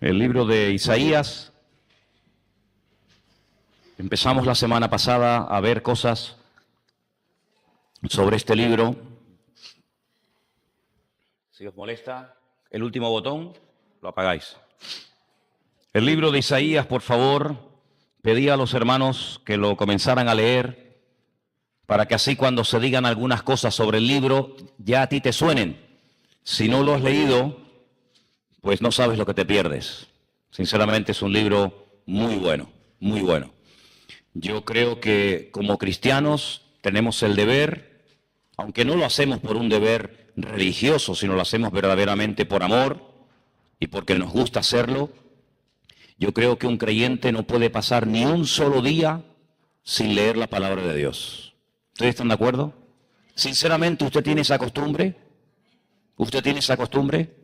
El libro de Isaías. Empezamos la semana pasada a ver cosas sobre este libro. Si os molesta el último botón, lo apagáis. El libro de Isaías, por favor, pedí a los hermanos que lo comenzaran a leer para que así cuando se digan algunas cosas sobre el libro, ya a ti te suenen. Si no lo has leído, pues no sabes lo que te pierdes. Sinceramente es un libro muy bueno, muy bueno. Yo creo que como cristianos tenemos el deber, aunque no lo hacemos por un deber religioso, sino lo hacemos verdaderamente por amor y porque nos gusta hacerlo. Yo creo que un creyente no puede pasar ni un solo día sin leer la palabra de Dios. ¿Ustedes están de acuerdo? Sinceramente, ¿usted tiene esa costumbre? ¿Usted tiene esa costumbre?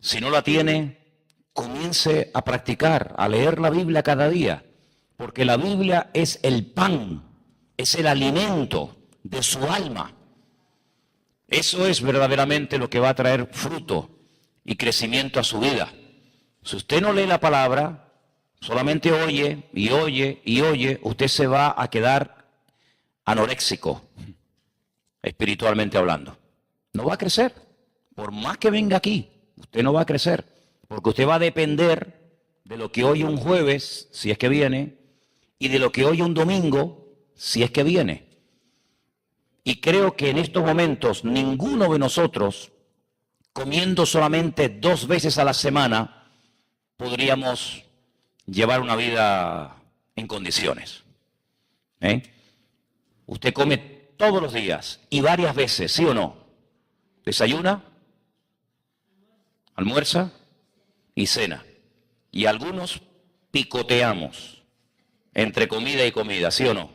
Si no la tiene, comience a practicar, a leer la Biblia cada día, porque la Biblia es el pan, es el alimento de su alma. Eso es verdaderamente lo que va a traer fruto y crecimiento a su vida. Si usted no lee la palabra, solamente oye y oye y oye, usted se va a quedar anoréxico, espiritualmente hablando. No va a crecer. Por más que venga aquí, usted no va a crecer, porque usted va a depender de lo que oye un jueves, si es que viene, y de lo que oye un domingo, si es que viene. Y creo que en estos momentos ninguno de nosotros, comiendo solamente 2 veces a la semana, podríamos llevar una vida en condiciones. Usted come todos los días y varias veces, ¿sí o no? Desayuna, almuerza y cena. Y algunos picoteamos entre comida y comida, ¿sí o no?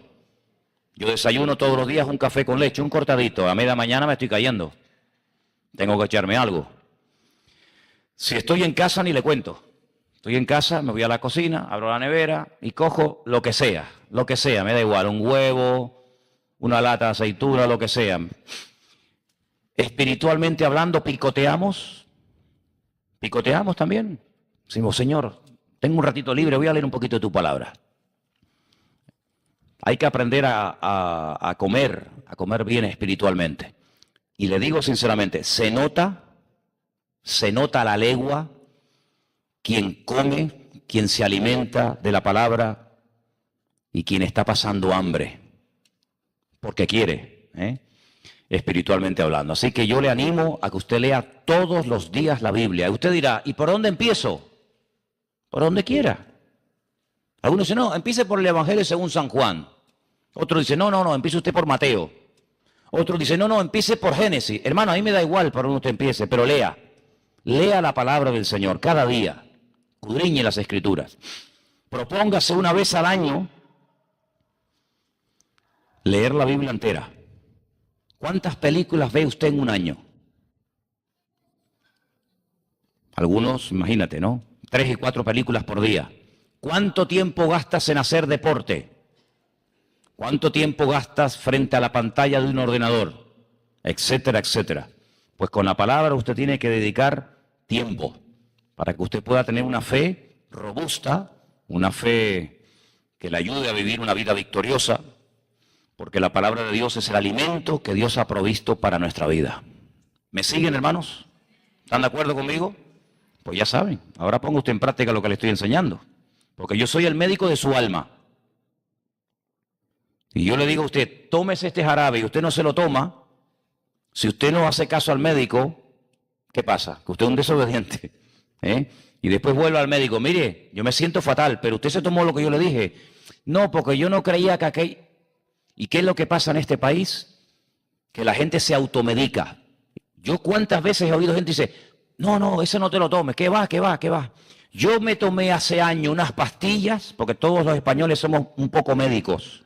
Yo desayuno todos los días un café con leche, un cortadito. A media mañana me estoy cayendo. Tengo que echarme algo. Si estoy en casa, ni le cuento. Estoy en casa, me voy a la cocina, abro la nevera y cojo lo que sea, me da igual, un huevo, una lata de aceituna, lo que sea. Espiritualmente hablando, picoteamos también. Decimos, Señor, tengo un ratito libre, voy a leer un poquito de tu palabra. Hay que aprender a comer bien espiritualmente. Y le digo sinceramente, se nota a la legua quien come, quien se alimenta de la palabra y quien está pasando hambre, porque quiere, espiritualmente hablando. Así que yo le animo a que usted lea todos los días la Biblia. Y usted dirá, ¿y por dónde empiezo? Por donde quiera. Algunos dicen, no, empiece por el Evangelio según San Juan. Otro dice, no, empiece usted por Mateo. Otro dice, no, empiece por Génesis. Hermano, a mí me da igual por donde usted empiece, pero lea. Lea la palabra del Señor cada día. Escudriñe las Escrituras. Propóngase una vez al año leer la Biblia entera. ¿Cuántas películas ve usted en un año? Algunos, imagínate, ¿no? 3 y 4 películas por día. ¿Cuánto tiempo gastas en hacer deporte? ¿Cuánto tiempo gastas frente a la pantalla de un ordenador? Etcétera, etcétera. Pues con la palabra usted tiene que dedicar tiempo para que usted pueda tener una fe robusta, una fe que le ayude a vivir una vida victoriosa, porque la palabra de Dios es el alimento que Dios ha provisto para nuestra vida. ¿Me siguen, hermanos? ¿Están de acuerdo conmigo? Pues ya saben, ahora ponga usted en práctica lo que le estoy enseñando, porque yo soy el médico de su alma. Y yo le digo a usted, tómese este jarabe y usted no se lo toma, si usted no hace caso al médico, ¿qué pasa? Que usted es un desobediente. Y después vuelve al médico, mire, yo me siento fatal, pero usted se tomó lo que yo le dije. No, porque yo no creía que aquel... ¿Y qué es lo que pasa en este país? Que la gente se automedica. Yo cuántas veces he oído gente que dice, no, ese no te lo tomes, ¿qué va? Yo me tomé hace años unas pastillas, porque todos los españoles somos un poco médicos.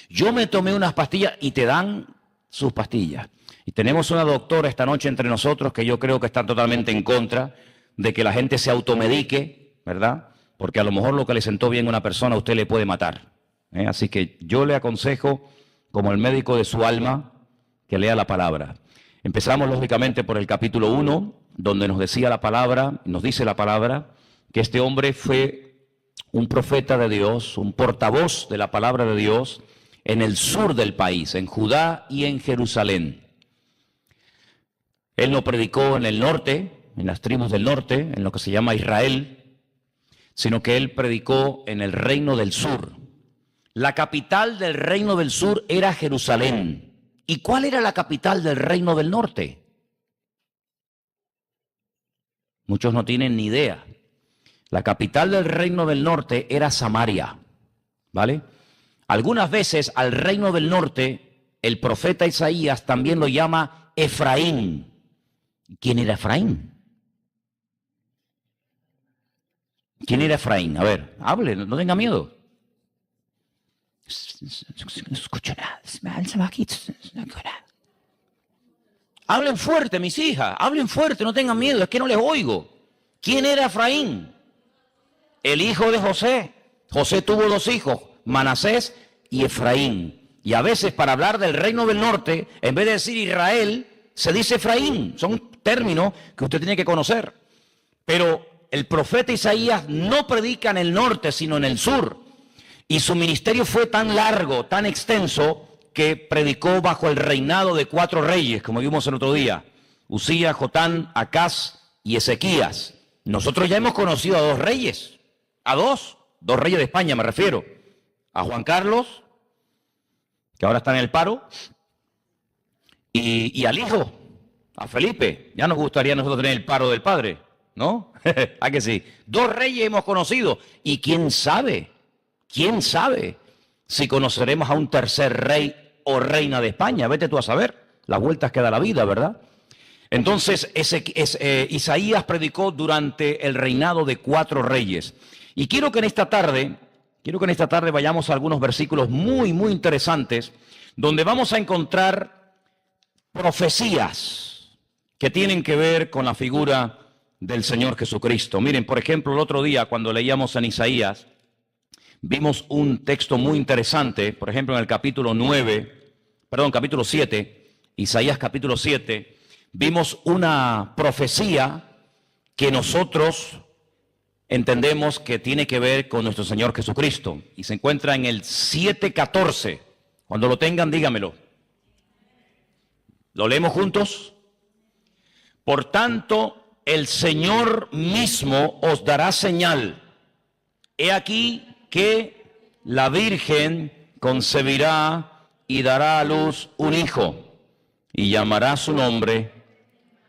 Yo me tomé unas pastillas y te dan sus pastillas. Y tenemos una doctora esta noche entre nosotros que yo creo que está totalmente en contra de que la gente se automedique, ¿verdad? Porque a lo mejor lo que le sentó bien a una persona a usted le puede matar. Así que yo le aconsejo, como el médico de su alma, que lea la palabra. Empezamos lógicamente por el capítulo 1 donde nos decía la palabra, nos dice la palabra, que este hombre fue un profeta de Dios, un portavoz de la palabra de Dios en el sur del país, en Judá y en Jerusalén. Él no predicó en el norte, en las tribus del norte, en lo que se llama Israel, sino que él predicó en el reino del sur. La capital del reino del sur era Jerusalén. ¿Y cuál era la capital del reino del norte? Muchos no tienen ni idea. La capital del reino del norte era Samaria, ¿vale? Algunas veces al reino del norte, el profeta Isaías también lo llama Efraín. ¿Quién era Efraín? ¿Quién era Efraín? A ver, hable, no tenga miedo. No escucho nada. Hablen fuerte, mis hijas, hablen fuerte, no tengan miedo, es que no les oigo. ¿Quién era Efraín? El hijo de José. José tuvo dos hijos, Manasés y Efraín. Y a veces para hablar del reino del norte, en vez de decir Israel, se dice Efraín. Son términos que usted tiene que conocer. Pero el profeta Isaías no predica en el norte, sino en el sur. Y su ministerio fue tan largo, tan extenso, que predicó bajo el reinado de 4 reyes, como vimos el otro día. Usías, Jotán, Acaz y Ezequías. Nosotros ya hemos conocido a 2 reyes. A dos reyes de España me refiero. A Juan Carlos, que ahora está en el paro, y al hijo, a Felipe. Ya nos gustaría a nosotros tener el paro del padre, ¿no? ¿A que sí? 2 reyes hemos conocido. Y quién sabe si conoceremos a un tercer rey o reina de España. Vete tú a saber las vueltas que da la vida, ¿verdad? Entonces, Isaías predicó durante el reinado de 4 reyes. Y quiero que en esta tarde vayamos a algunos versículos muy, muy interesantes, donde vamos a encontrar profecías que tienen que ver con la figura del Señor Jesucristo. Miren, por ejemplo, el otro día cuando leíamos en Isaías, vimos un texto muy interesante, por ejemplo, en el capítulo 7, Isaías capítulo 7, vimos una profecía que nosotros entendemos que tiene que ver con nuestro Señor Jesucristo. Y se encuentra en el 7:14. Cuando lo tengan, dígamelo. ¿Lo leemos juntos? Por tanto, el Señor mismo os dará señal. He aquí que la Virgen concebirá y dará a luz un hijo, y llamará su nombre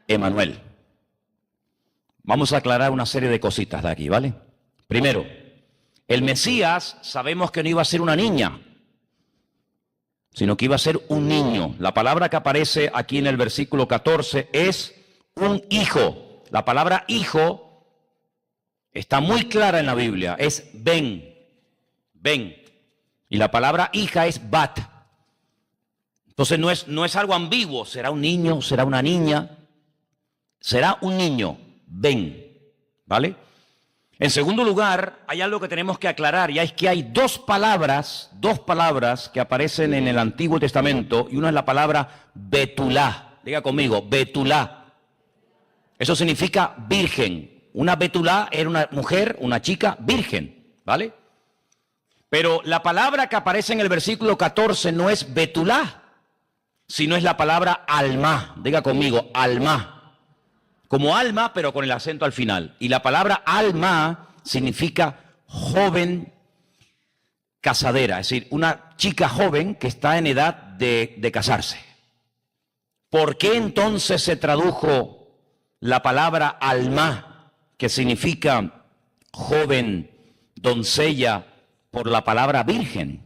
Emmanuel. Vamos a aclarar una serie de cositas de aquí, ¿vale? Primero, el Mesías sabemos que no iba a ser una niña, sino que iba a ser un niño. La palabra que aparece aquí en el versículo 14 es un hijo. La palabra hijo está muy clara en la Biblia, es ben. Y la palabra hija es bat. Entonces no es algo ambiguo, será un niño, será una niña, será un niño, ben, ¿vale? En segundo lugar, hay algo que tenemos que aclarar, y es que hay dos palabras que aparecen en el Antiguo Testamento, y una es la palabra betulá. Diga conmigo, betulá. Eso significa virgen. Una betulá era una mujer, una chica virgen, ¿vale? Pero la palabra que aparece en el versículo 14 no es betulá, sino es la palabra alma. Diga conmigo, alma. Como alma, pero con el acento al final. Y la palabra alma significa joven casadera, es decir, una chica joven que está en edad de casarse. ¿Por qué entonces se tradujo la palabra alma, que significa joven, doncella, por la palabra virgen?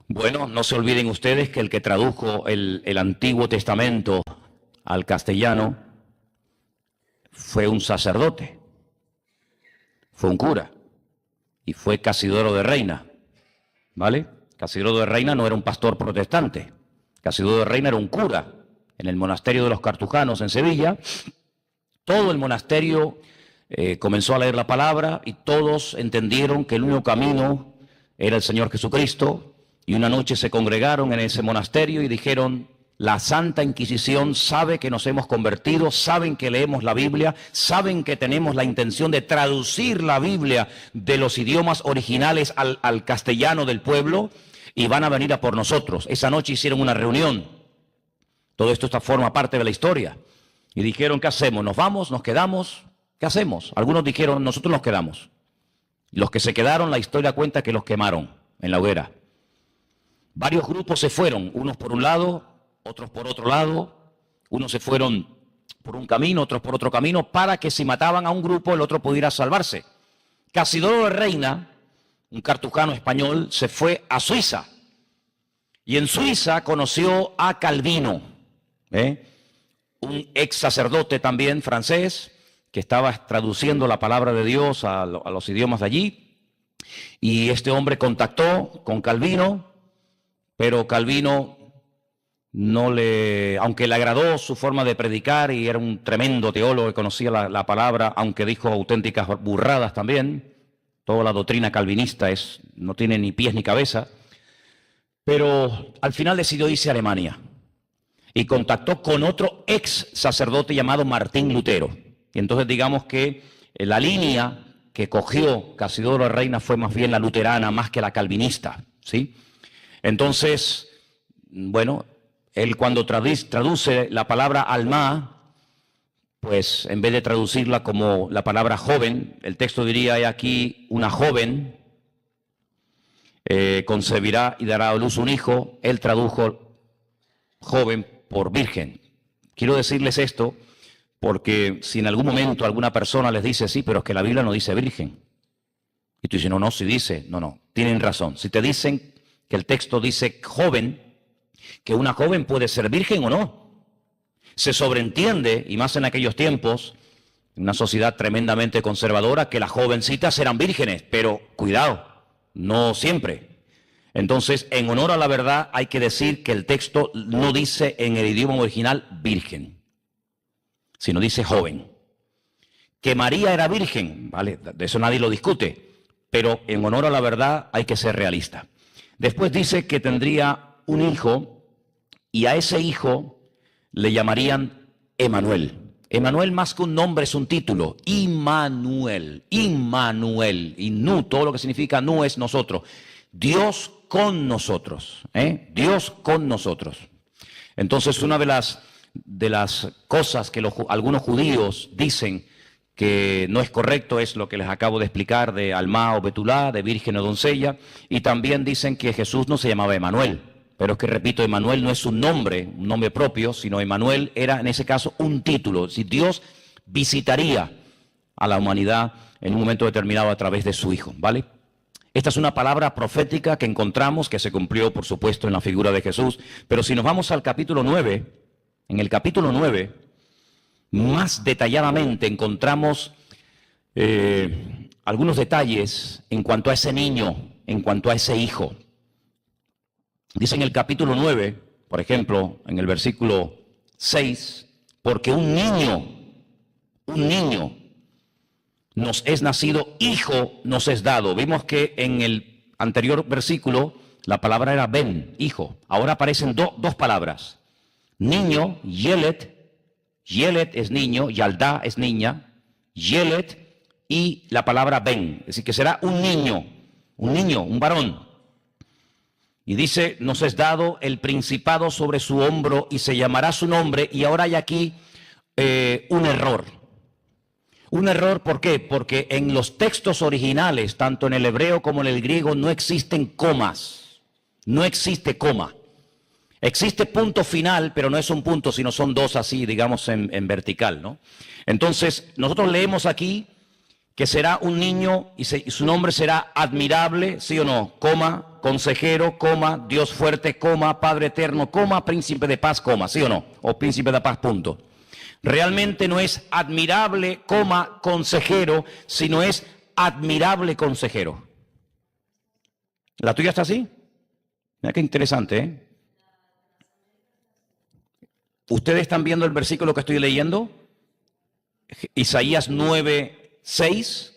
Bueno, no se olviden ustedes que el que tradujo el Antiguo Testamento al castellano fue un sacerdote, fue un cura y fue Casidoro de Reina, ¿vale? Casidoro de Reina no era un pastor protestante, Casidoro de Reina era un cura en el monasterio de los Cartujanos en Sevilla. Todo el monasterio comenzó a leer la palabra y todos entendieron que el único camino era el Señor Jesucristo, y una noche se congregaron en ese monasterio y dijeron: La Santa Inquisición sabe que nos hemos convertido, saben que leemos la Biblia, saben que tenemos la intención de traducir la Biblia de los idiomas originales al castellano del pueblo y van a venir a por nosotros. Esa noche hicieron una reunión. Todo esto forma parte de la historia. Y dijeron, ¿qué hacemos? ¿Nos vamos? ¿Nos quedamos? ¿Qué hacemos? Algunos dijeron, nosotros nos quedamos. Los que se quedaron, la historia cuenta que los quemaron en la hoguera. Varios grupos se fueron, unos por un lado, otros por otro lado. Unos se fueron por un camino, otros por otro camino, para que si mataban a un grupo, el otro pudiera salvarse. Casidoro de Reina, un cartujano español, se fue a Suiza. Y en Suiza conoció a Calvino, un ex sacerdote también francés, que estaba traduciendo la palabra de Dios a los idiomas de allí. Y este hombre contactó con Calvino, pero Calvino aunque le agradó su forma de predicar y era un tremendo teólogo que conocía la palabra, aunque dijo auténticas burradas también, toda la doctrina calvinista no tiene ni pies ni cabeza, pero al final decidió irse a Alemania y contactó con otro ex sacerdote llamado Martín Lutero. Y entonces digamos que la línea que cogió Casidoro de Reina fue más bien la luterana, más que la calvinista, ¿sí? Entonces, bueno, él cuando traduce la palabra alma, pues en vez de traducirla como la palabra joven, el texto diría aquí una joven concebirá y dará a luz un hijo. Él tradujo joven por virgen. Quiero decirles esto porque si en algún momento alguna persona les dice, sí, pero es que la Biblia no dice virgen. Y tú dices, no, sí dice. No, tienen razón. Si te dicen que el texto dice joven, que una joven puede ser virgen o no. Se sobreentiende, y más en aquellos tiempos, en una sociedad tremendamente conservadora, que las jovencitas eran vírgenes, pero cuidado, no siempre. Entonces, en honor a la verdad, hay que decir que el texto no dice en el idioma original virgen, sino dice joven. Que María era virgen, ¿vale? De eso nadie lo discute, pero en honor a la verdad hay que ser realista. Después dice que tendría un hijo y a ese hijo le llamarían Emanuel. Emanuel más que un nombre es un título, Immanuel, y nu, todo lo que significa nu es nosotros. Dios con nosotros, Dios con nosotros. Entonces una de las cosas que algunos judíos dicen que no es correcto es lo que les acabo de explicar de Alma o Betulá, de virgen o doncella, y también dicen que Jesús no se llamaba Emanuel. Pero es que, repito, Emanuel no es un nombre propio, sino Emanuel era en ese caso un título. Si Dios visitaría a la humanidad en un momento determinado a través de su Hijo, ¿vale? Esta es una palabra profética que encontramos, que se cumplió, por supuesto, en la figura de Jesús. Pero si nos vamos al capítulo 9, en el capítulo 9, más detalladamente encontramos algunos detalles en cuanto a ese niño, en cuanto a ese hijo. Dice en el capítulo 9, por ejemplo, en el versículo 6, porque un niño nos es nacido, hijo nos es dado. Vimos que en el anterior versículo la palabra era ben, hijo. Ahora aparecen dos palabras. Niño, yelet es niño, yaldá es niña, yelet y la palabra ben. Es decir, que será un niño, un varón. Y dice, nos es dado el principado sobre su hombro y se llamará su nombre. Y ahora hay aquí un error. Un error, ¿por qué? Porque en los textos originales, tanto en el hebreo como en el griego, no existen comas. No existe coma. Existe punto final, pero no es un punto, sino son dos así, digamos, en vertical, ¿no? Entonces, nosotros leemos aquí que será un niño y su nombre será admirable, ¿sí o no? Coma, consejero, coma, Dios fuerte, coma, Padre eterno, coma, príncipe de paz, coma, ¿sí o no? O príncipe de paz, punto. Realmente no es admirable, coma, consejero, sino es admirable consejero. ¿La tuya está así? Mira qué interesante, ¿eh? ¿Ustedes están viendo el versículo que estoy leyendo? Isaías 9:6.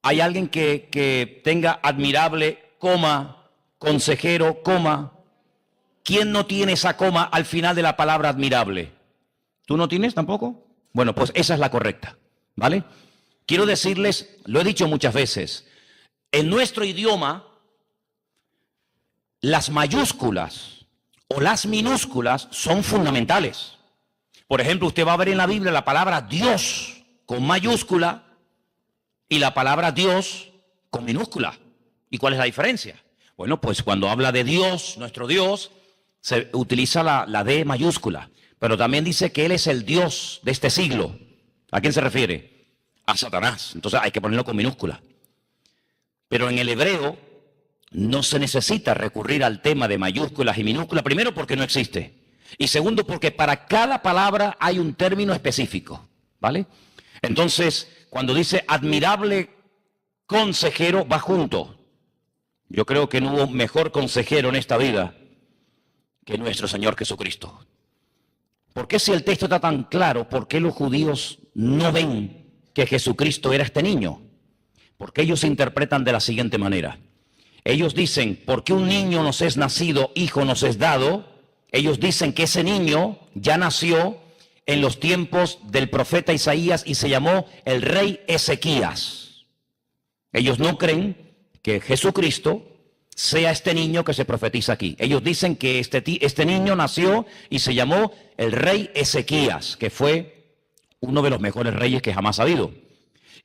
¿Hay alguien que tenga admirable, coma, consejero, coma? ¿quién no tiene esa coma al final de la palabra admirable? ¿Tú no tienes tampoco? Bueno, pues esa es la correcta, ¿vale? Quiero decirles, lo he dicho muchas veces, en nuestro idioma, las mayúsculas o las minúsculas son fundamentales. Por ejemplo, usted va a ver en la Biblia la palabra Dios con mayúscula y la palabra Dios con minúscula. ¿Y cuál es la diferencia? Bueno, pues cuando habla de Dios, nuestro Dios, se utiliza la D mayúscula. Pero también dice que Él es el Dios de este siglo. ¿A quién se refiere? A Satanás. Entonces hay que ponerlo con minúscula. Pero en el hebreo no se necesita recurrir al tema de mayúsculas y minúsculas. Primero, porque no existe. Y segundo, porque para cada palabra hay un término específico. ¿Vale? Entonces, cuando dice admirable consejero, va junto. Yo creo que no hubo mejor consejero en esta vida que nuestro Señor Jesucristo. ¿Por qué si el texto está tan claro, por qué los judíos no ven que Jesucristo era este niño? Porque ellos se interpretan de la siguiente manera. Ellos dicen, porque un niño nos es nacido, hijo nos es dado. Ellos dicen que ese niño ya nació en los tiempos del profeta Isaías y se llamó el rey Ezequías. Ellos no creen que Jesucristo sea este niño que se profetiza aquí. Ellos dicen que este niño nació y se llamó el rey Ezequías, que fue uno de los mejores reyes que jamás ha habido.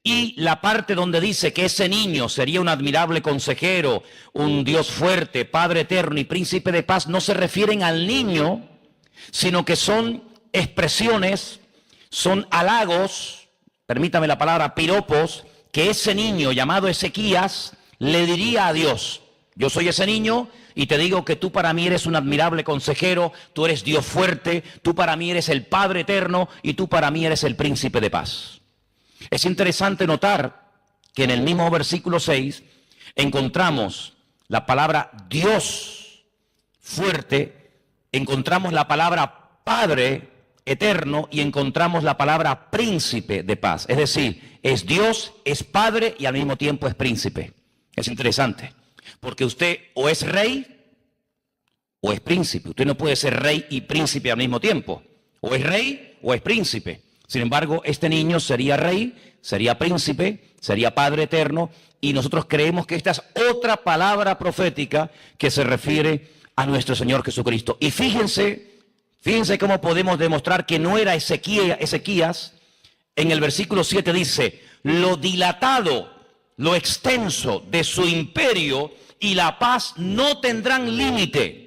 Y la parte donde dice que ese niño sería un admirable consejero, un Dios fuerte, Padre eterno y príncipe de paz, no se refieren al niño, sino que son expresiones, son halagos, permítame la palabra, piropos, que ese niño llamado Ezequías le diría a Dios. Yo soy ese niño y te digo que tú para mí eres un admirable consejero, tú eres Dios fuerte, tú para mí eres el Padre eterno y tú para mí eres el príncipe de paz. Es interesante notar que en el mismo versículo 6 encontramos la palabra Dios fuerte, encontramos la palabra Padre eterno y encontramos la palabra príncipe de paz. Es decir, es Dios, es Padre y al mismo tiempo es príncipe. Es interesante. Porque usted o es rey o es príncipe. Usted no puede ser rey y príncipe al mismo tiempo. O es rey o es príncipe. Sin embargo, este niño sería rey, sería príncipe, sería Padre eterno. Y nosotros creemos que esta es otra palabra profética que se refiere a nuestro Señor Jesucristo. Y fíjense cómo podemos demostrar que no era Ezequías. En el versículo 7 dice, lo dilatado, lo extenso de su imperio y la paz no tendrán límite.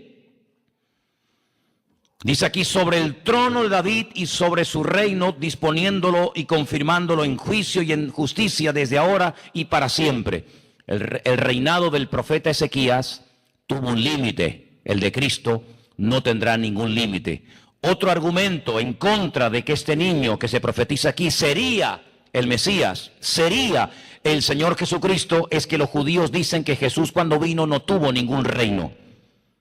Dice aquí, sobre el trono de David y sobre su reino, disponiéndolo y confirmándolo en juicio y en justicia desde ahora y para siempre. El reinado del profeta Ezequías tuvo un límite, el de Cristo no tendrá ningún límite. Otro argumento en contra de que este niño que se profetiza aquí sería el Mesías, sería el Señor Jesucristo, es que los judíos dicen que Jesús cuando vino no tuvo ningún reino,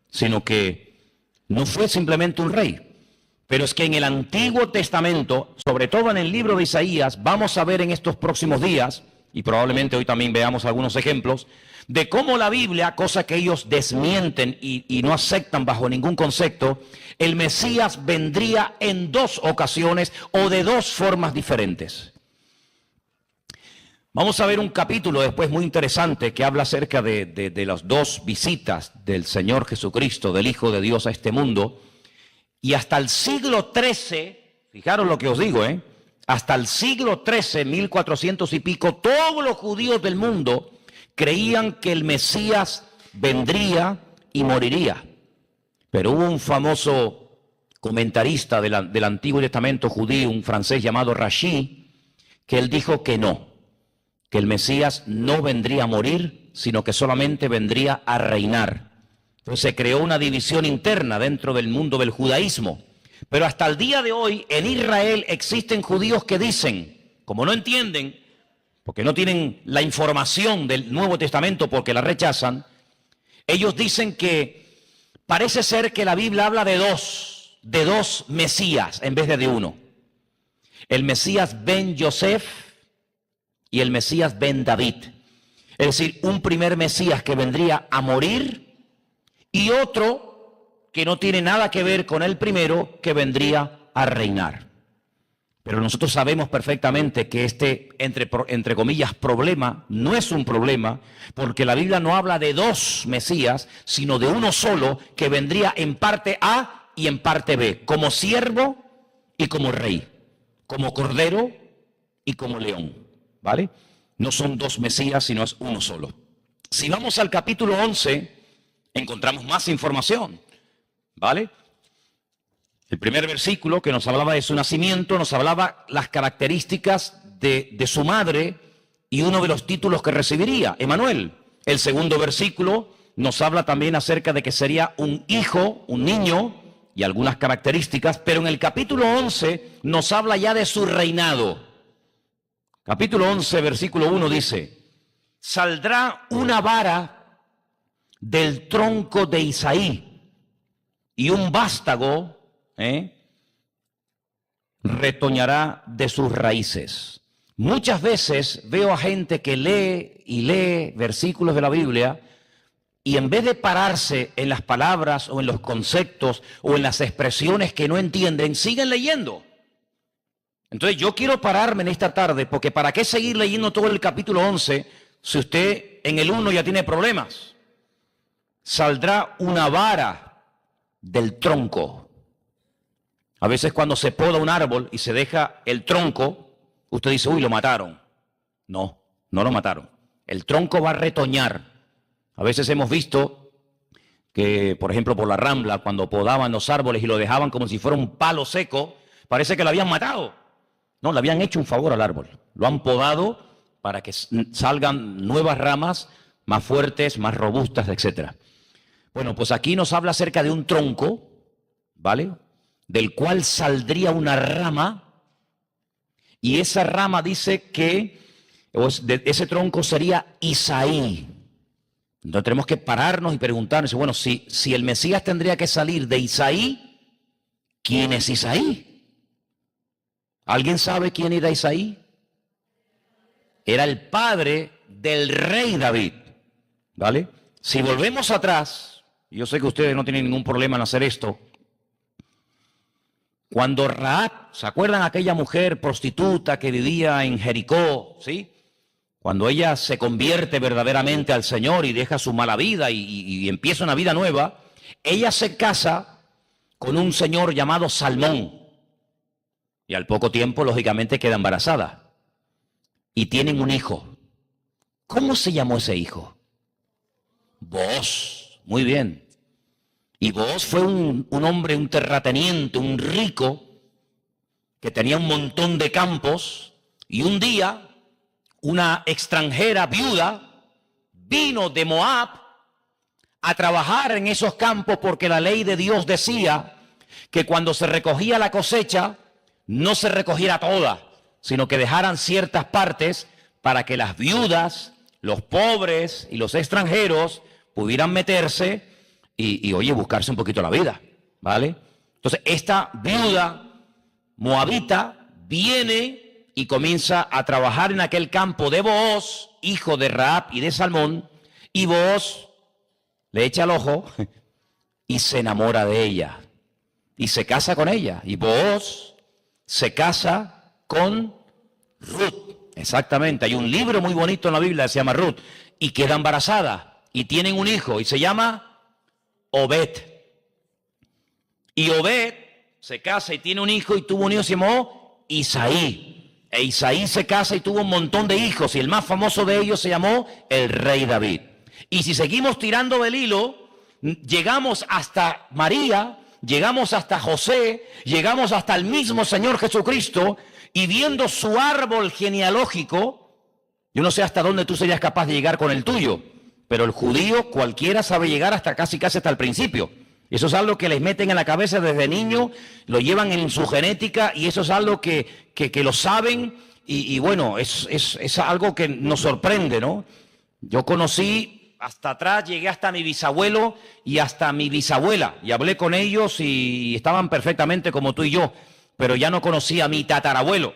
sino que no fue simplemente un rey. Pero es que en el Antiguo Testamento, sobre todo en el libro de Isaías, vamos a ver en estos próximos días, y probablemente hoy también veamos algunos ejemplos, de cómo la Biblia, cosa que ellos desmienten y no aceptan bajo ningún concepto, el Mesías vendría en dos ocasiones o de dos formas diferentes. Vamos a ver un capítulo después muy interesante que habla acerca de las dos visitas del Señor Jesucristo, del Hijo de Dios a este mundo. Y hasta el siglo XIII, fijaros lo que os digo, hasta el siglo XIII, 1400 y pico, todos los judíos del mundo creían que el Mesías vendría y moriría. Pero hubo un famoso comentarista del Antiguo Testamento judío, un francés llamado Rashi, que él dijo que no, que el Mesías no vendría a morir, sino que solamente vendría a reinar. Entonces se creó una división interna dentro del mundo del judaísmo. Pero hasta el día de hoy en Israel existen judíos que dicen, como no entienden, porque no tienen la información del Nuevo Testamento porque la rechazan, ellos dicen que parece ser que la Biblia habla de dos Mesías en vez de uno. El Mesías ben Yosef y el Mesías ben David. Es decir, un primer Mesías que vendría a morir y otro que no tiene nada que ver con el primero que vendría a reinar. Pero nosotros sabemos perfectamente que este, entre comillas, problema no es un problema, porque la Biblia no habla de dos Mesías, sino de uno solo que vendría en parte A y en parte B, como siervo y como rey, como cordero y como león, ¿vale? No son dos Mesías, sino es uno solo. Si vamos al capítulo 11, encontramos más información, ¿vale? El primer versículo que nos hablaba de su nacimiento, nos hablaba las características de su madre y uno de los títulos que recibiría, Emanuel. El segundo versículo nos habla también acerca de que sería un hijo, un niño y algunas características, pero en el capítulo 11 nos habla ya de su reinado. Capítulo 11, versículo 1 dice: saldrá una vara del tronco de Isaí y un vástago retoñará de sus raíces. Muchas veces veo a gente que lee y lee versículos de la Biblia y en vez de pararse en las palabras o en los conceptos o en las expresiones que no entienden, siguen leyendo. Entonces yo quiero pararme en esta tarde, porque ¿para qué seguir leyendo todo el capítulo 11 si usted en el 1 ya tiene problemas? Saldrá una vara del tronco. A veces cuando se poda un árbol y se deja el tronco, usted dice, uy, lo mataron. No, no lo mataron. El tronco va a retoñar. A veces hemos visto que, por ejemplo, por la Rambla, cuando podaban los árboles y lo dejaban como si fuera un palo seco, parece que lo habían matado. No, le habían hecho un favor al árbol. Lo han podado para que salgan nuevas ramas más fuertes, más robustas, etc. Bueno, pues aquí nos habla acerca de un tronco, ¿vale?, del cual saldría una rama, y esa rama dice que ese tronco sería Isaí. Entonces tenemos que pararnos y preguntarnos, bueno, si el Mesías tendría que salir de Isaí, ¿quién es Isaí? ¿Alguien sabe quién era Isaí? Era el padre del rey David, ¿vale? Si volvemos atrás, yo sé que ustedes no tienen ningún problema en hacer esto. Cuando Rahab, ¿se acuerdan aquella mujer prostituta que vivía en Jericó? ¿Sí? Cuando ella se convierte verdaderamente al Señor y deja su mala vida y empieza una vida nueva, ella se casa con un señor llamado Salmón. Y al poco tiempo, lógicamente, queda embarazada. Y tienen un hijo. ¿Cómo se llamó ese hijo? Booz. Muy bien. Y Booz fue un hombre, un terrateniente, un rico, que tenía un montón de campos, y un día una extranjera viuda vino de Moab a trabajar en esos campos, porque la ley de Dios decía que cuando se recogía la cosecha, no se recogiera toda, sino que dejaran ciertas partes para que las viudas, los pobres y los extranjeros pudieran meterse y oye, buscarse un poquito la vida, ¿vale? Entonces, esta viuda moabita viene y comienza a trabajar en aquel campo de Booz, hijo de Rahab y de Salmón, y Booz le echa el ojo y se enamora de ella, y se casa con ella, y Booz se casa con Ruth. Exactamente, hay un libro muy bonito en la Biblia que se llama Ruth, y queda embarazada, y tienen un hijo, y se llama Obed. Y Obed se casa y tiene un hijo, y tuvo un hijo que se llamó Isaí. E Isaí se casa y tuvo un montón de hijos, y el más famoso de ellos se llamó el rey David. Y si seguimos tirando del hilo, llegamos hasta María, llegamos hasta José, llegamos hasta el mismo Señor Jesucristo, y viendo su árbol genealógico, yo no sé hasta dónde tú serías capaz de llegar con el tuyo, pero el judío cualquiera sabe llegar hasta casi hasta el principio. Eso es algo que les meten en la cabeza desde niño, lo llevan en su genética, y eso es algo que lo saben, y bueno, es algo que nos sorprende, ¿no? Yo conocí hasta atrás, llegué hasta mi bisabuelo y hasta mi bisabuela, y hablé con ellos y estaban perfectamente como tú y yo, pero ya no conocía a mi tatarabuelo,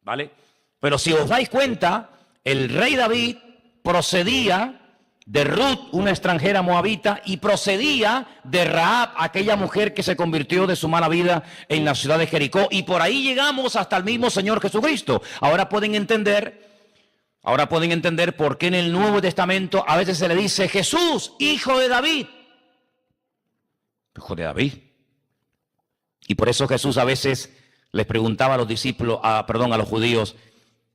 ¿vale? Pero si os dais cuenta, el rey David procedía de Ruth, una extranjera moabita, y procedía de Rahab, aquella mujer que se convirtió de su mala vida en la ciudad de Jericó, y por ahí llegamos hasta el mismo Señor Jesucristo. Ahora pueden entender por qué en el Nuevo Testamento a veces se le dice Jesús, hijo de David. Hijo de David. Y por eso Jesús a veces les preguntaba a los discípulos, a los judíos,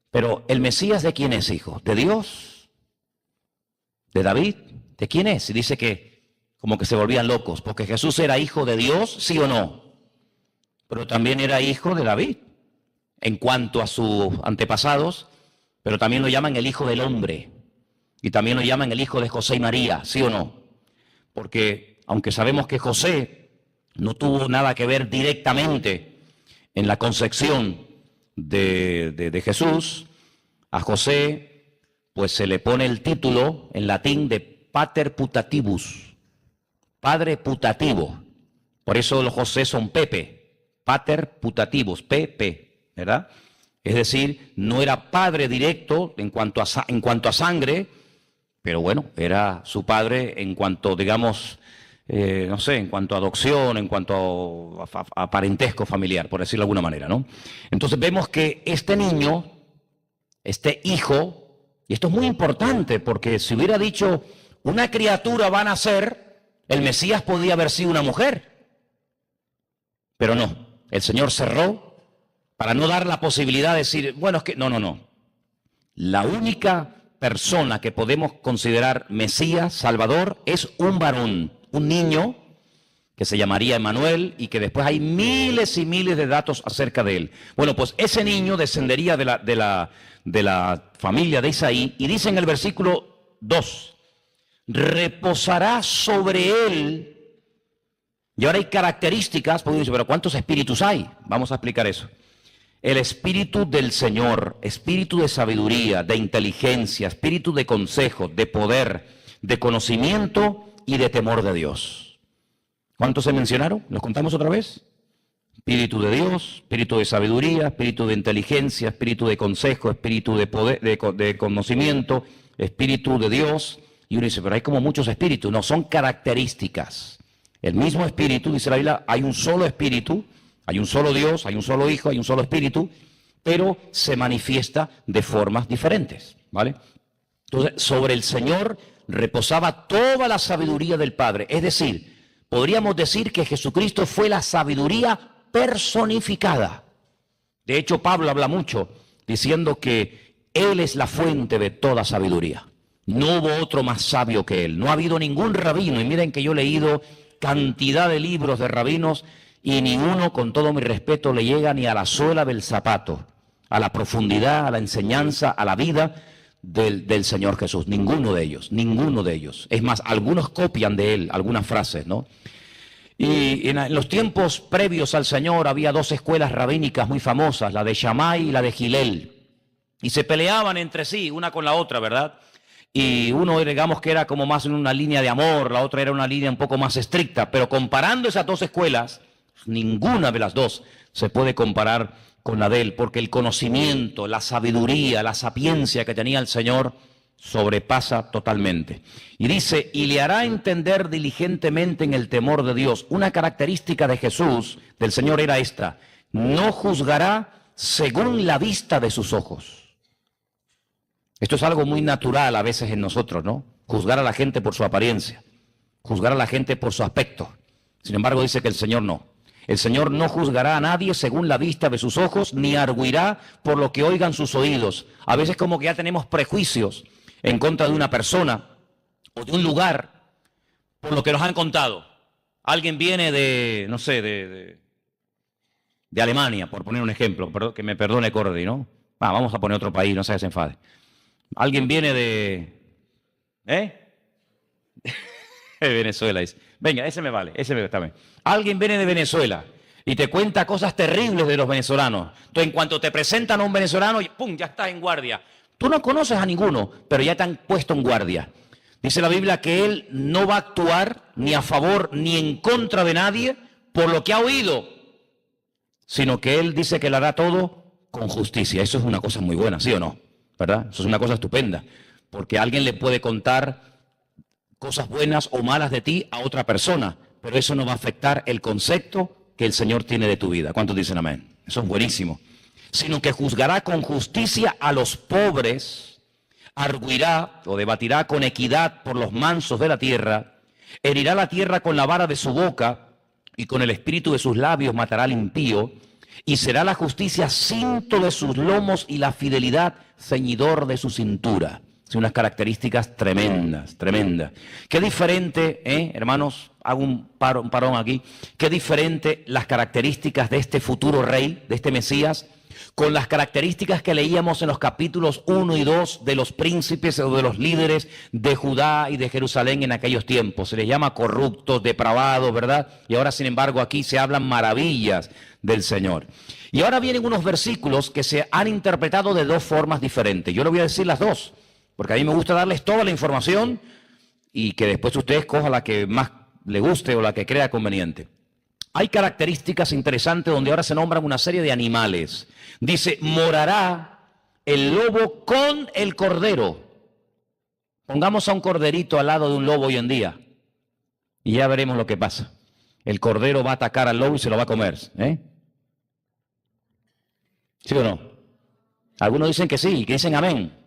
pero ¿el Mesías de quién es, hijo? ¿De Dios? ¿De David? ¿De quién es? Y dice que como que se volvían locos, porque Jesús era hijo de Dios, ¿sí o no? Pero también era hijo de David, en cuanto a sus antepasados, pero también lo llaman el hijo del hombre, y también lo llaman el hijo de José y María, ¿sí o no? Porque aunque sabemos que José no tuvo nada que ver directamente en la concepción de Jesús, a José pues se le pone el título en latín de Pater Putativus, padre putativo. Por eso los José son Pepe, Pater Putativus, Pepe, ¿verdad? Es decir, no era padre directo en cuanto a sangre, pero bueno, era su padre en cuanto, digamos, no sé, en cuanto a adopción, en cuanto a parentesco familiar, por decirlo de alguna manera, ¿no? Entonces vemos que este niño, este hijo, y esto es muy importante, porque si hubiera dicho una criatura va a nacer, el Mesías podía haber sido una mujer, pero no, el Señor cerró para no dar la posibilidad de decir, bueno, es que no. La única persona que podemos considerar Mesías, Salvador, es un varón, un niño que se llamaría Emmanuel y que después hay miles y miles de datos acerca de él. Bueno, pues ese niño descendería de la familia de Isaí y dice en el versículo 2, reposará sobre él. Y ahora hay características, porque dice, pero ¿cuántos espíritus hay? Vamos a explicar eso. El espíritu del Señor, espíritu de sabiduría, de inteligencia, espíritu de consejo, de poder, de conocimiento y de temor de Dios. ¿Cuántos se mencionaron? ¿Los contamos otra vez? Espíritu de Dios, espíritu de sabiduría, espíritu de inteligencia, espíritu de consejo, espíritu de poder, de conocimiento, espíritu de Dios. Y uno dice, pero hay como muchos espíritus. No, son características. El mismo espíritu, dice la Biblia, hay un solo espíritu, hay un solo Dios, hay un solo Hijo, hay un solo espíritu, pero se manifiesta de formas diferentes, ¿vale? Entonces, sobre el Señor reposaba toda la sabiduría del Padre. Es decir, podríamos decir que Jesucristo fue la sabiduría personificada. De hecho, Pablo habla mucho diciendo que Él es la fuente de toda sabiduría. No hubo otro más sabio que Él. No ha habido ningún rabino. Y miren que yo he leído cantidad de libros de rabinos y ninguno, con todo mi respeto, le llega ni a la suela del zapato, a la profundidad, a la enseñanza, a la vida del Señor Jesús. Ninguno de ellos. Es más, algunos copian de Él algunas frases, ¿no? Y en los tiempos previos al Señor había dos escuelas rabínicas muy famosas, la de Shammai y la de Gilel. Y se peleaban entre sí, una con la otra, ¿verdad? Y uno, digamos que era como más en una línea de amor, la otra era una línea un poco más estricta. Pero comparando esas dos escuelas, ninguna de las dos se puede comparar con la de él, porque el conocimiento, la sabiduría, la sapiencia que tenía el Señor sobrepasa totalmente. Y dice, y le hará entender diligentemente en el temor de Dios. Una característica de Jesús, del Señor, era esta: no juzgará según la vista de sus ojos. Esto es algo muy natural a veces en nosotros, ¿no? Juzgar a la gente por su apariencia, juzgar a la gente por su aspecto. Sin embargo, dice que el Señor no. El Señor no juzgará a nadie según la vista de sus ojos, ni arguirá por lo que oigan sus oídos. A veces como que ya tenemos prejuicios en contra de una persona o de un lugar por lo que nos han contado. Alguien viene de, no sé, de Alemania, por poner un ejemplo, que me perdone Cordy, ¿no? Vamos a poner otro país, no se enfade. Alguien viene de Venezuela, dice. Venga, ese me vale, está bien. Alguien viene de Venezuela y te cuenta cosas terribles de los venezolanos. Entonces, en cuanto te presentan a un venezolano, ¡pum!, ya estás en guardia. Tú no conoces a ninguno, pero ya te han puesto en guardia. Dice la Biblia que él no va a actuar ni a favor ni en contra de nadie por lo que ha oído, sino que él dice que lo hará todo con justicia. Eso es una cosa muy buena, ¿sí o no? ¿Verdad? Eso es una cosa estupenda, porque alguien le puede contar cosas buenas o malas de ti a otra persona, pero eso no va a afectar el concepto que el Señor tiene de tu vida. ¿Cuántos dicen amén? Eso es buenísimo. Sino que juzgará con justicia a los pobres, arguirá o debatirá con equidad por los mansos de la tierra, herirá la tierra con la vara de su boca y con el espíritu de sus labios matará al impío, y será la justicia cinto de sus lomos y la fidelidad ceñidor de su cintura. Son unas características tremendas, tremendas. Qué diferente, hermanos, hago un parón aquí, qué diferente las características de este futuro rey, de este Mesías, con las características que leíamos en los capítulos 1 y 2 de los príncipes o de los líderes de Judá y de Jerusalén en aquellos tiempos. Se les llama corruptos, depravados, ¿verdad? Y ahora, sin embargo, aquí se hablan maravillas del Señor. Y ahora vienen unos versículos que se han interpretado de dos formas diferentes. Yo le voy a decir las dos, porque a mí me gusta darles toda la información y que después ustedes cojan la que más le guste o la que crea conveniente. Hay características interesantes donde ahora se nombran una serie de animales. Dice, morará el lobo con el cordero. Pongamos a un corderito al lado de un lobo hoy en día y ya veremos lo que pasa. El cordero va a atacar al lobo y se lo va a comer. ¿Sí o no? Algunos dicen que sí, que dicen amén.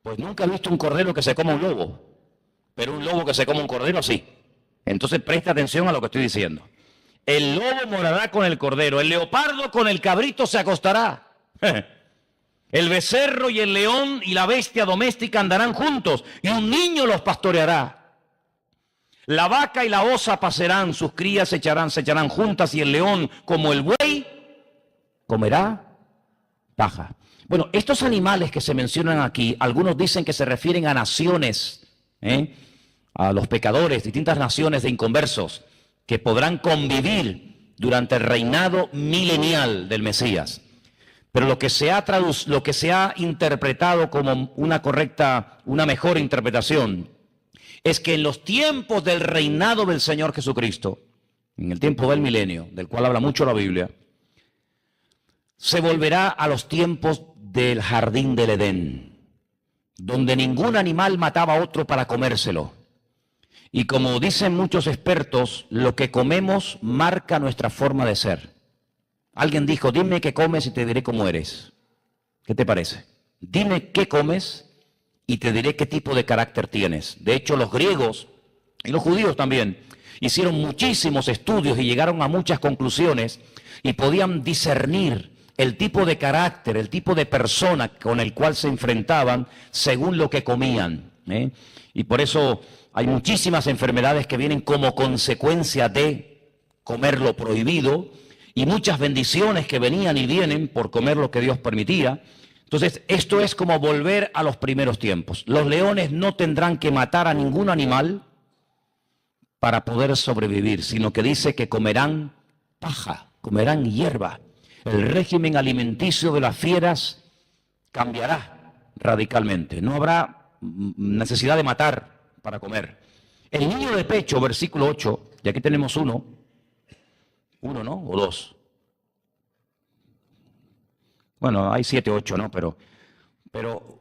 Pues nunca he visto un cordero que se coma un lobo, pero un lobo que se coma un cordero sí. Entonces presta atención a lo que estoy diciendo. El lobo morará con el cordero, el leopardo con el cabrito se acostará. El becerro y el león y la bestia doméstica andarán juntos y un niño los pastoreará. La vaca y la osa pasarán, sus crías se echarán juntas y el león como el buey comerá paja. Bueno, estos animales que se mencionan aquí, algunos dicen que se refieren a naciones, a los pecadores, distintas naciones de inconversos, que podrán convivir durante el reinado milenial del Mesías. Pero lo que se ha interpretado como una mejor interpretación, es que en los tiempos del reinado del Señor Jesucristo, en el tiempo del milenio, del cual habla mucho la Biblia, se volverá a los tiempos del jardín del Edén, donde ningún animal mataba a otro para comérselo. Y como dicen muchos expertos, lo que comemos marca nuestra forma de ser. Alguien dijo, dime qué comes y te diré cómo eres. ¿Qué te parece? Dime qué comes y te diré qué tipo de carácter tienes. De hecho, los griegos y los judíos también hicieron muchísimos estudios y llegaron a muchas conclusiones y podían discernir el tipo de carácter, el tipo de persona con el cual se enfrentaban según lo que comían. Y por eso hay muchísimas enfermedades que vienen como consecuencia de comer lo prohibido y muchas bendiciones que venían y vienen por comer lo que Dios permitía. Entonces, esto es como volver a los primeros tiempos. Los leones no tendrán que matar a ningún animal para poder sobrevivir, sino que dice que comerán paja, comerán hierba. El régimen alimenticio de las fieras cambiará radicalmente. No habrá necesidad de matar para comer. El niño de pecho, versículo 8, y aquí tenemos uno, ¿no? O dos. Bueno, hay 7, 8, ¿no? Pero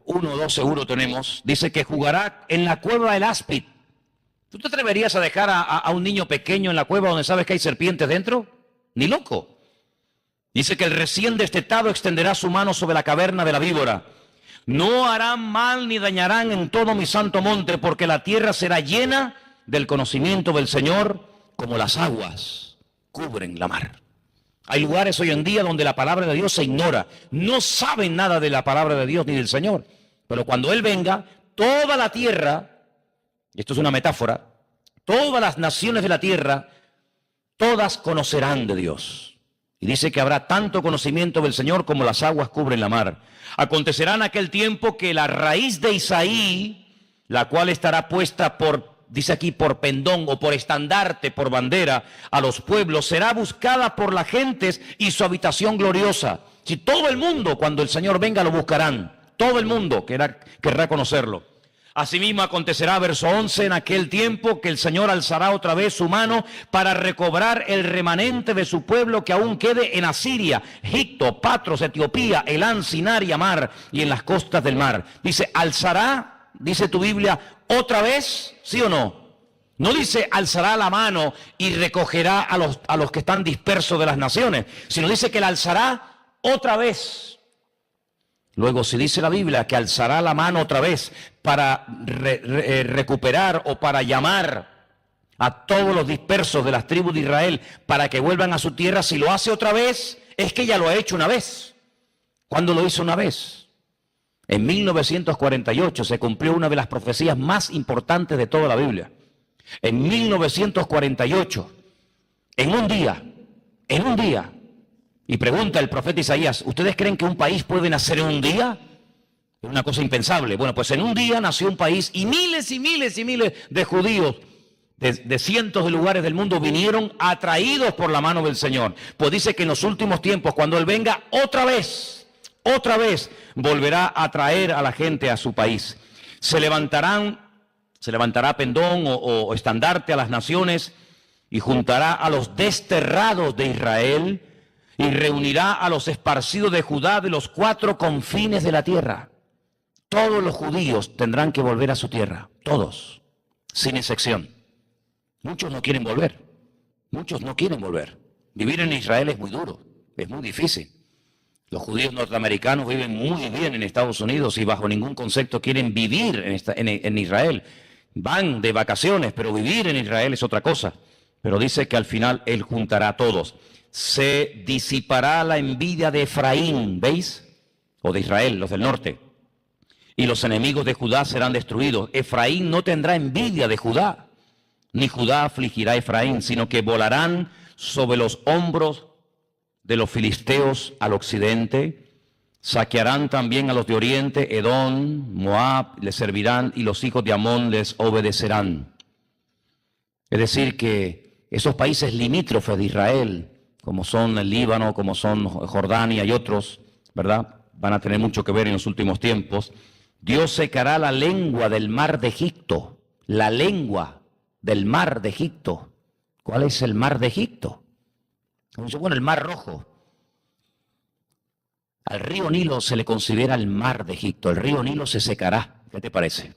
1 o 2 seguro tenemos. Dice que jugará en la cueva del áspid. ¿Tú te atreverías a dejar a un niño pequeño en la cueva donde sabes que hay serpientes dentro? Ni loco. Dice que el recién destetado extenderá su mano sobre la caverna de la víbora. No harán mal ni dañarán en todo mi santo monte, porque la tierra será llena del conocimiento del Señor, como las aguas cubren la mar. Hay lugares hoy en día donde la palabra de Dios se ignora. No saben nada de la palabra de Dios ni del Señor. Pero cuando Él venga, toda la tierra, y esto es una metáfora, todas las naciones de la tierra, todas conocerán de Dios. Y dice que habrá tanto conocimiento del Señor como las aguas cubren la mar. Acontecerá en aquel tiempo que la raíz de Isaí, la cual estará puesta dice aquí, por pendón o por estandarte, por bandera a los pueblos, será buscada por las gentes y su habitación gloriosa. Si todo el mundo, cuando el Señor venga, lo buscarán. Todo el mundo querrá conocerlo. Asimismo acontecerá, verso 11, en aquel tiempo que el Señor alzará otra vez su mano para recobrar el remanente de su pueblo que aún quede en Asiria, Egipto, Patros, Etiopía, Elán, Sinar y Amar y en las costas del mar. Dice, alzará dice tu Biblia, otra vez, ¿sí o no? No dice alzará la mano y recogerá a los que están dispersos de las naciones, sino dice que la alzará otra vez. Luego, si dice la Biblia que alzará la mano otra vez para recuperar o para llamar a todos los dispersos de las tribus de Israel para que vuelvan a su tierra, si lo hace otra vez, es que ya lo ha hecho una vez. ¿Cuándo lo hizo una vez? En 1948 se cumplió una de las profecías más importantes de toda la Biblia. En 1948, en un día, y pregunta el profeta Isaías, ¿ustedes creen que un país puede nacer en un día? Es una cosa impensable. Bueno, pues en un día nació un país y miles y miles y miles de judíos de cientos de lugares del mundo vinieron atraídos por la mano del Señor. Pues dice que en los últimos tiempos, cuando Él venga otra vez, volverá a traer a la gente a su país. Se levantará pendón o estandarte a las naciones y juntará a los desterrados de Israel y reunirá a los esparcidos de Judá de los 4 confines de la tierra. Todos los judíos tendrán que volver a su tierra, todos, sin excepción. Muchos no quieren volver, Vivir en Israel es muy duro, es muy difícil. Los judíos norteamericanos viven muy bien en Estados Unidos y bajo ningún concepto quieren vivir en Israel. Van de vacaciones, pero vivir en Israel es otra cosa. Pero dice que al final Él juntará a todos. Se disipará la envidia de Efraín, ¿veis? O de Israel, los del norte. Y los enemigos de Judá serán destruidos. Efraín no tendrá envidia de Judá, ni Judá afligirá a Efraín, sino que volarán sobre los hombros de los filisteos al occidente. Saquearán también a los de oriente, Edom, Moab, les servirán y los hijos de Amón les obedecerán. Es decir, que esos países limítrofes de Israel, como son el Líbano, como son Jordania y otros, ¿verdad? Van a tener mucho que ver en los últimos tiempos. Dios secará la lengua del mar de Egipto. La lengua del mar de Egipto. ¿Cuál es el mar de Egipto? Bueno, el mar Rojo. Al río Nilo se le considera el mar de Egipto. El río Nilo se secará. ¿Qué te parece?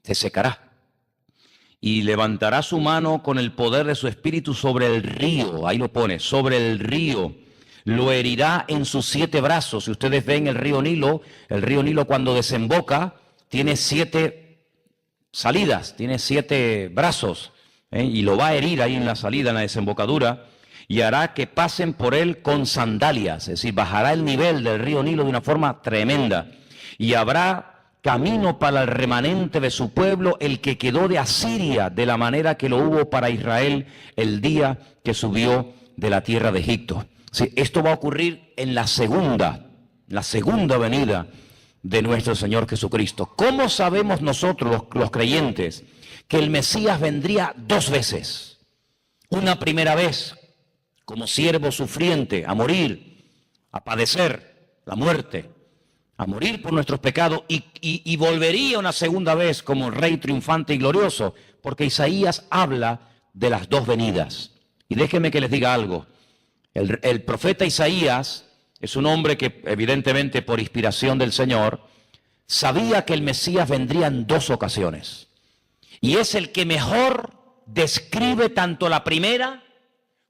Se secará. Y levantará su mano con el poder de su espíritu sobre el río. Ahí lo pone, sobre el río. Lo herirá en sus 7 brazos. Si ustedes ven el río Nilo cuando desemboca tiene 7 salidas, tiene 7 brazos. Y lo va a herir ahí en la salida, en la desembocadura. Y hará que pasen por él con sandalias. Es decir, bajará el nivel del río Nilo de una forma tremenda. Y habrá camino para el remanente de su pueblo, el que quedó de Asiria, de la manera que lo hubo para Israel el día que subió de la tierra de Egipto. Sí, esto va a ocurrir en la segunda venida de nuestro Señor Jesucristo. ¿Cómo sabemos nosotros, los creyentes, que el Mesías vendría 2 veces? Una primera vez, como siervo sufriente, a morir, a padecer la muerte, a morir por nuestros pecados y volvería una segunda vez como rey triunfante y glorioso, porque Isaías habla de las 2 venidas. Y déjenme que les diga algo. El profeta Isaías es un hombre que evidentemente por inspiración del Señor sabía que el Mesías vendría en 2 ocasiones. Y es el que mejor describe tanto la primera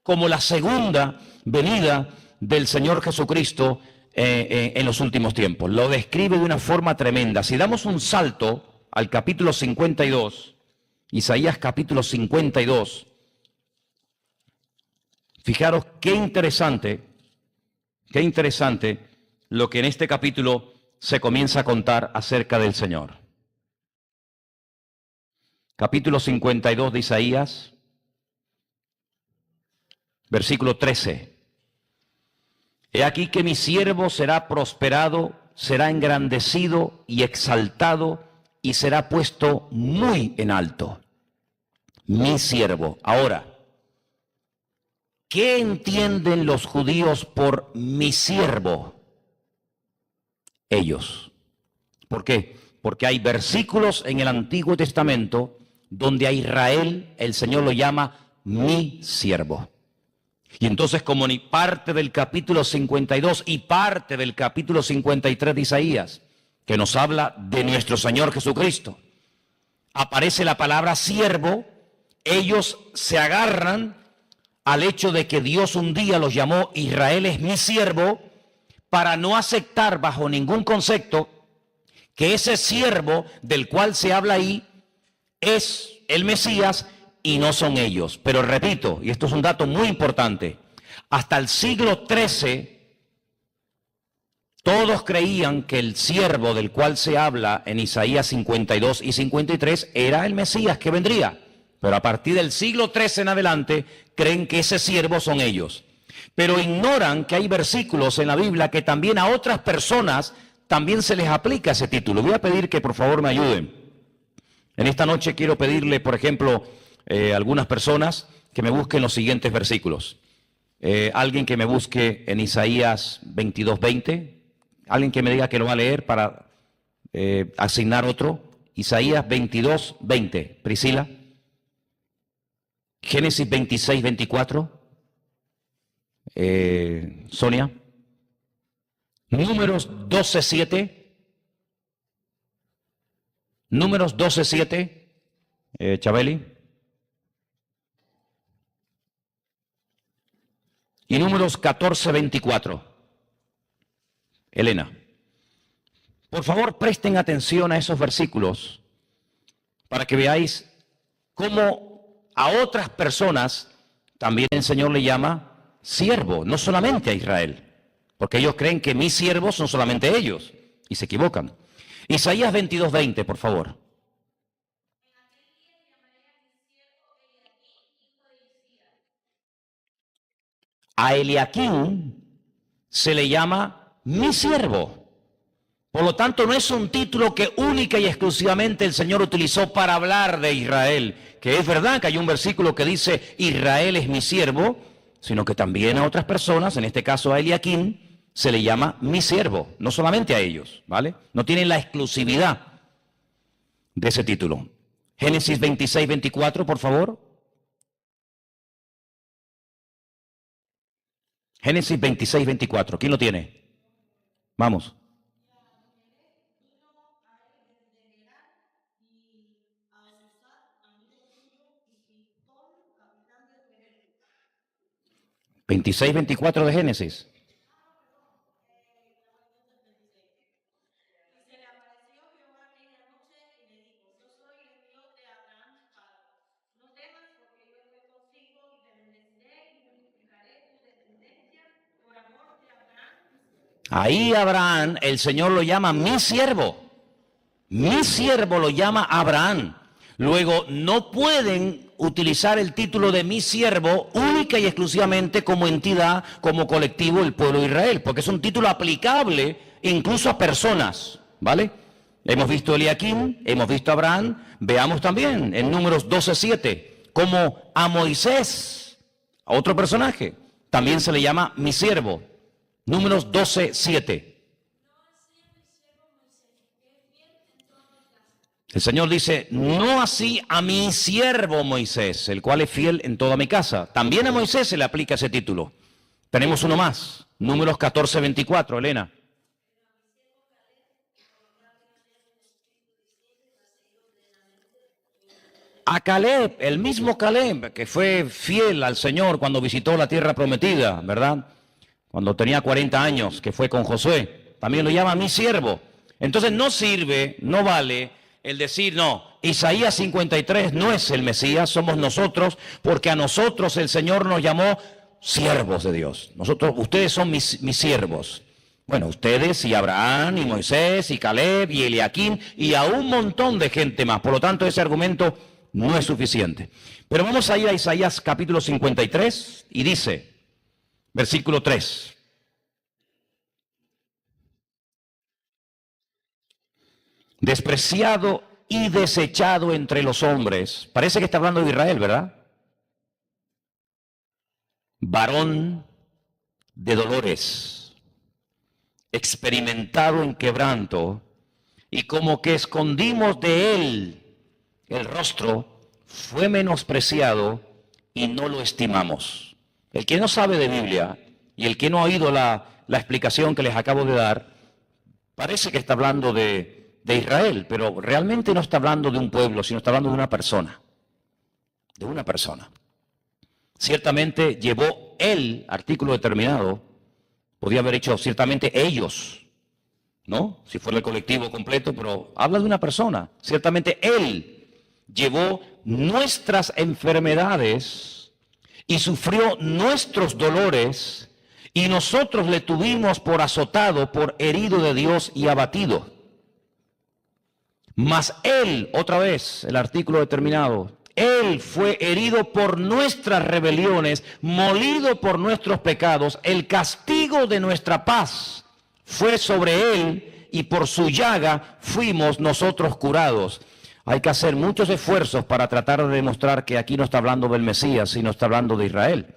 como la segunda venida del Señor Jesucristo en los últimos tiempos. Lo describe de una forma tremenda. Si damos un salto al capítulo 52, Isaías capítulo 52, fijaros qué interesante lo que en este capítulo se comienza a contar acerca del Señor. Capítulo 52 de Isaías, versículo 13. He aquí que mi siervo será prosperado, será engrandecido y exaltado y será puesto muy en alto. Mi siervo. Ahora, ¿qué entienden los judíos por mi siervo? Ellos. ¿Por qué? Porque hay versículos en el Antiguo Testamento donde a Israel el Señor lo llama mi siervo. Y entonces, como ni parte del capítulo 52 y parte del capítulo 53 de Isaías que nos habla de nuestro Señor Jesucristo, aparece la palabra siervo, ellos se agarran al hecho de que Dios un día los llamó Israel es mi siervo, para no aceptar bajo ningún concepto que ese siervo del cual se habla ahí es el Mesías y no son ellos. Pero repito, y esto es un dato muy importante, hasta el siglo XIII todos creían que el siervo del cual se habla en Isaías 52 y 53 era el Mesías que vendría. Pero a partir del siglo XIII en adelante creen que ese siervo son ellos. Pero ignoran que hay versículos en la Biblia que también a otras personas también se les aplica ese título. Voy a pedir que por favor me ayuden. En esta noche quiero pedirle, por ejemplo, a algunas personas que me busquen los siguientes versículos. Alguien que me busque en Isaías 22:20. Alguien que me diga que lo va a leer para asignar otro. Isaías 22:20. Priscila. Génesis 26:24. Sonia. Números 12:7. Números 12:7. Chabeli. Y números 14:24. Elena. Por favor, presten atención a esos versículos para que veáis cómo a otras personas también el Señor le llama siervo, no solamente a Israel, porque ellos creen que mis siervos son solamente ellos, y se equivocan. Isaías 22:20, por favor. A Eliaquim se le llama mi siervo. Por lo tanto, no es un título que única y exclusivamente el Señor utilizó para hablar de Israel, que es verdad que hay un versículo que dice Israel es mi siervo, sino que también a otras personas, en este caso a Eliaquim, se le llama mi siervo, no solamente a ellos, ¿vale? No tienen la exclusividad de ese título. Génesis 26:24, por favor. Génesis 26:24, ¿quién lo tiene? Vamos. 26:24 de Génesis. Ahí Abraham, el Señor lo llama mi siervo. Mi siervo lo llama Abraham. Luego, no pueden utilizar el título de mi siervo única y exclusivamente como entidad, como colectivo, el pueblo de Israel, porque es un título aplicable incluso a personas, ¿vale? Hemos visto a Eliaquim, hemos visto a Abraham, veamos también en Números 12:7, como a Moisés, a otro personaje, también se le llama mi siervo. Números 12:7. El Señor dice, no así a mi siervo Moisés, el cual es fiel en toda mi casa. También a Moisés se le aplica ese título. Tenemos uno más, Números 14:24, Elena. A Caleb, el mismo Caleb, que fue fiel al Señor cuando visitó la tierra prometida, ¿verdad? Cuando tenía 40 años, que fue con Josué. También lo llama mi siervo. Entonces no sirve, no vale el decir, no, Isaías 53 no es el Mesías, somos nosotros, porque a nosotros el Señor nos llamó siervos de Dios. Ustedes son mis siervos. Bueno, ustedes y Abraham y Moisés y Caleb y Eliaquim y a un montón de gente más. Por lo tanto, ese argumento no es suficiente. Pero vamos a ir a Isaías capítulo 53 y dice, versículo 3. Despreciado y desechado entre los hombres. Parece que está hablando de Israel, ¿verdad? Varón de dolores, experimentado en quebranto, y como que escondimos de él el rostro, fue menospreciado y no lo estimamos. El que no sabe de Biblia y el que no ha oído la explicación que les acabo de dar, Parece que está hablando de Israel, pero realmente no está hablando de un pueblo, sino está hablando de una persona. De una persona. Ciertamente llevó el artículo determinado, podía haber hecho ciertamente ellos, ¿no? Si fuera el colectivo completo, pero habla de una persona. Ciertamente él llevó nuestras enfermedades y sufrió nuestros dolores, y nosotros le tuvimos por azotado, por herido de Dios y abatido. Mas él, otra vez, el artículo determinado, él fue herido por nuestras rebeliones, molido por nuestros pecados. El castigo de nuestra paz fue sobre él, y por su llaga fuimos nosotros curados. Hay que hacer muchos esfuerzos para tratar de demostrar que aquí no está hablando del Mesías, sino está hablando de Israel.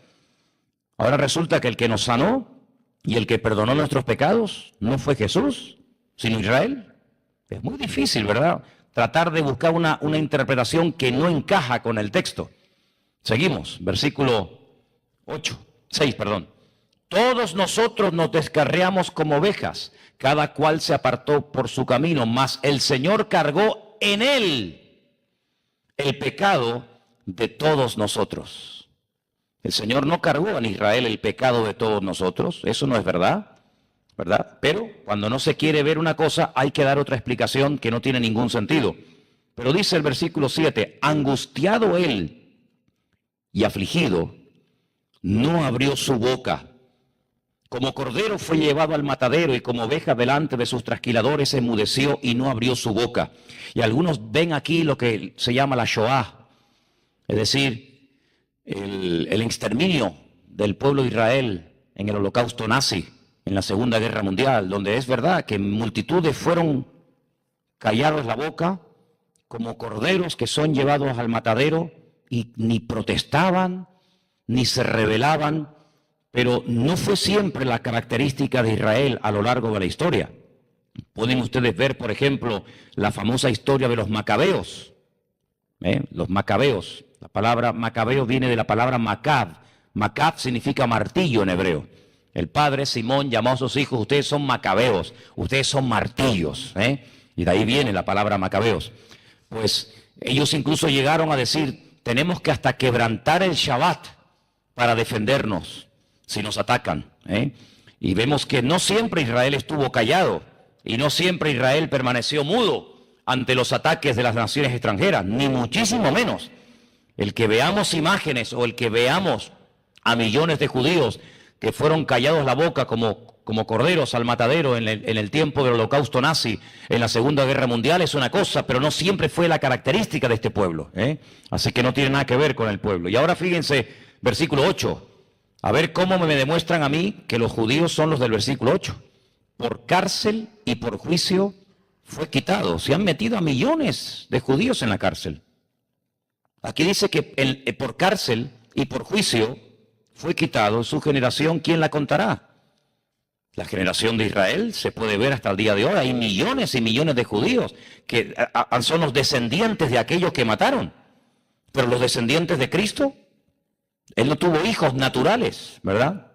Ahora resulta que el que nos sanó y el que perdonó nuestros pecados no fue Jesús, sino Israel. Es muy difícil, ¿verdad?, tratar de buscar una interpretación que no encaja con el texto. Seguimos, versículo 6. Todos nosotros nos descarriamos como ovejas, cada cual se apartó por su camino, mas el Señor cargó en él el pecado de todos nosotros. El Señor no cargó en Israel el pecado de todos nosotros, eso no es verdad, ¿verdad? Pero cuando no se quiere ver una cosa, hay que dar otra explicación que no tiene ningún sentido. Pero dice el versículo 7, angustiado él y afligido, no abrió su boca. Como cordero fue llevado al matadero, y como oveja delante de sus trasquiladores enmudeció y no abrió su boca. Y algunos ven aquí lo que se llama la Shoah, es decir, el exterminio del pueblo de Israel en el holocausto nazi, en la Segunda Guerra Mundial, donde es verdad que multitudes fueron callados la boca como corderos que son llevados al matadero, y ni protestaban ni se rebelaban. Pero no fue siempre la característica de Israel a lo largo de la historia. Pueden ustedes ver, por ejemplo, la famosa historia de los macabeos. Los macabeos. La palabra macabeo viene de la palabra macab. Macab significa martillo en hebreo. El padre Simón llamó a sus hijos: ustedes son macabeos, ustedes son martillos. Y de ahí viene la palabra macabeos. Pues ellos incluso llegaron a decir: tenemos que hasta quebrantar el Shabbat para defendernos si nos atacan. Y vemos que no siempre Israel estuvo callado, y no siempre Israel permaneció mudo ante los ataques de las naciones extranjeras, ni muchísimo menos. El que veamos imágenes, o el que veamos a millones de judíos que fueron callados la boca como corderos al matadero en el tiempo del holocausto nazi, en la Segunda Guerra Mundial, es una cosa, pero no siempre fue la característica de este pueblo. Así que no tiene nada que ver con el pueblo. Y ahora fíjense, versículo 8. A ver cómo me demuestran a mí que los judíos son los del versículo 8. Por cárcel y por juicio fue quitado. Se han metido a millones de judíos en la cárcel. Aquí dice que por cárcel y por juicio fue quitado. Su generación, ¿quién la contará? La generación de Israel se puede ver hasta el día de hoy. Hay millones y millones de judíos que son los descendientes de aquellos que mataron. Pero los descendientes de Cristo, Él no tuvo hijos naturales, ¿verdad?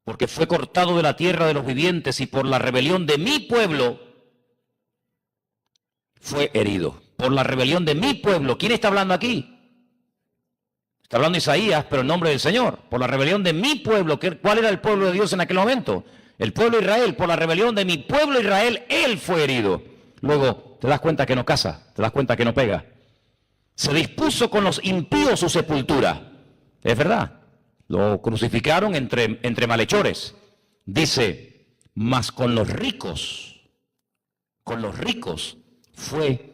Porque fue cortado de la tierra de los vivientes, y por la rebelión de mi pueblo fue herido. Por la rebelión de mi pueblo. ¿Quién está hablando aquí? Está hablando Isaías, pero en nombre del Señor. Por la rebelión de mi pueblo. ¿Cuál era el pueblo de Dios en aquel momento? El pueblo de Israel. Por la rebelión de mi pueblo Israel, Él fue herido. Luego, te das cuenta que no casa, te das cuenta que no pega. Se dispuso con los impíos su sepultura. Es verdad. Lo crucificaron entre malhechores. Dice, mas con los ricos fue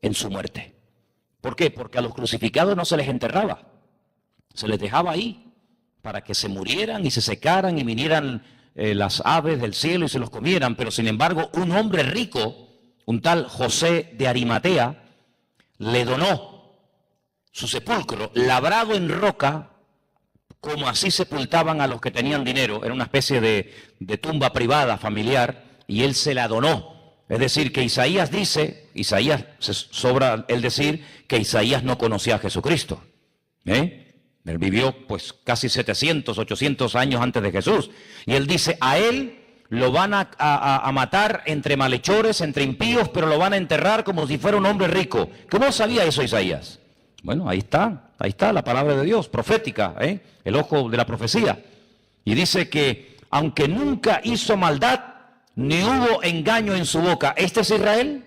en su muerte. ¿Por qué? Porque a los crucificados no se les enterraba. Se les dejaba ahí para que se murieran y se secaran y vinieran las aves del cielo y se los comieran. Pero sin embargo, un hombre rico, un tal José de Arimatea, le donó su sepulcro labrado en roca, como así sepultaban a los que tenían dinero. Era una especie de tumba privada, familiar, y él se la donó. Es decir, que Isaías dice, se sobra el decir que Isaías no conocía a Jesucristo. Él vivió pues casi 700, 800 años antes de Jesús. Y él dice, a él lo van a matar entre malhechores, entre impíos, pero lo van a enterrar como si fuera un hombre rico. ¿Cómo sabía eso Isaías? Bueno, ahí está la palabra de Dios, profética, el ojo de la profecía. Y dice que aunque nunca hizo maldad, ni hubo engaño en su boca. ¿Este es Israel?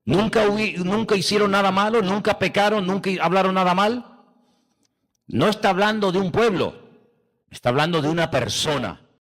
Nunca hicieron nada malo, nunca pecaron, nunca hablaron nada mal. No está hablando de un pueblo, está hablando de una persona.